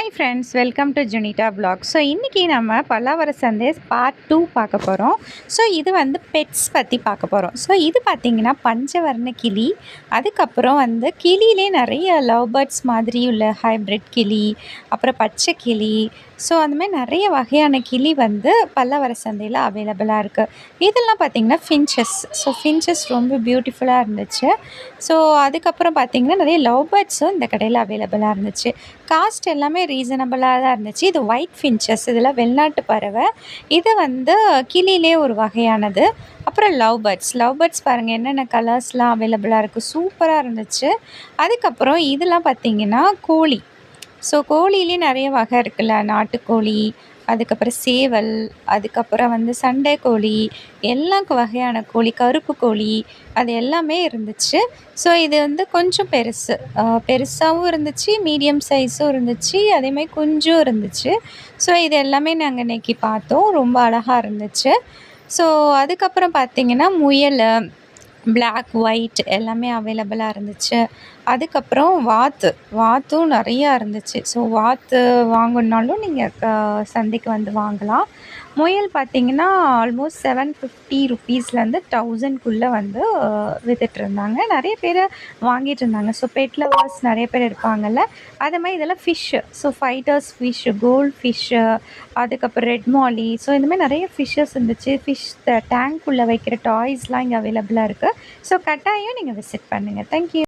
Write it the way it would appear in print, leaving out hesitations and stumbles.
Hi friends, welcome to Juanita vlog. So இன்றைக்கி நம்ம பல்லாவர சந்தை பார்ட் 2 பார்க்க போகிறோம். ஸோ இது வந்து பெட்ஸ் பற்றி பார்க்க போகிறோம். ஸோ இது பார்த்திங்கன்னா பஞ்சவர்ண கிளி, அதுக்கப்புறம் வந்து கிளியிலே நிறைய லவ் பேர்ட்ஸ் மாதிரி உள்ள ஹைப்ரிட் கிளி, அப்புறம் பச்சை கிளி, ஸோ அந்தமாதிரி நிறைய வகையான கிளி வந்து பல்லாவர சந்தையில் அவைலபிளாக இருக்குது. இதெல்லாம் பார்த்திங்கன்னா ஃபின்ச்சஸ். ஸோ ஃபின்ச்சஸ் ரொம்ப பியூட்டிஃபுல்லாக இருந்துச்சு. ஸோ அதுக்கப்புறம் பார்த்திங்கன்னா நிறைய லவ் பேர்ட்ஸும் இந்த கடையில் அவைலபிளாக இருந்துச்சு. காஸ்ட் எல்லாமே ரீசனபிளாக தான் இருந்துச்சு. இது ஒயிட் ஃபின்ச்சஸ், இதெல்லாம் வெளிநாட்டு பறவை. இது வந்து கிளியிலே ஒரு வகையானது. அப்புறம் லவ் பேர்ட்ஸ் பாருங்கள் என்னென்ன கலர்ஸ்லாம் அவைலபிளாக இருக்குது, சூப்பராக இருந்துச்சு. அதுக்கப்புறம் இதெல்லாம் பார்த்திங்கன்னா கோழி. ஸோ கோழியிலே நிறைய வகை இருக்குல்ல, நாட்டுக்கோழி, அதுக்கப்புறம் சேவல், அதுக்கப்புறம் வந்து சண்டை கோழி, எல்லா வகையான கோழி, கருப்பு கோழி, அது எல்லாமே இருந்துச்சு. ஸோ இது வந்து கொஞ்சம் பெருசாகவும் இருந்துச்சு, மீடியம் சைஸும் இருந்துச்சு, அதேமாதிரி குஞ்சும் இருந்துச்சு. ஸோ இது எல்லாமே நாங்கள் இன்றைக்கி பார்த்தோம், ரொம்ப அழகாக இருந்துச்சு. ஸோ அதுக்கப்புறம் பார்த்திங்கன்னா முயல், பிளாக், ஒயிட் எல்லாமே அவைலபிளாக இருந்துச்சு. அதுக்கப்புறம் வாத்தும் நிறையா இருந்துச்சு. ஸோ வாத்து வாங்கணுன்னாலும் நீங்கள் சந்தைக்கு வந்து வாங்கலாம். முயல் பார்த்திங்கன்னா ஆல்மோஸ்ட் 750 ருப்பீஸ்லேருந்து 1000க்குள்ளே வந்து விற்றுட்ருந்தாங்க. நிறைய பேர் வாங்கிட்டு இருந்தாங்க. ஸோ பெட் லவர்ஸ் நிறைய பேர் இருப்பாங்கள்ல, அது மாதிரி இதெல்லாம் fish. So fighters fish, gold fish, அதுக்கப்புறம் ரெட் மாலி, ஸோ இந்தமாதிரி நிறைய ஃபிஷ்ஷஸ் இருந்துச்சு. ஃபிஷ் டேங்க்குள்ளே வைக்கிற டாய்ஸ்லாம் இங்கே அவைலபிளாக இருக்குது. ஸோ கட்டாயம் நீங்கள் விசிட் பண்ணுங்கள். தேங்க்யூ.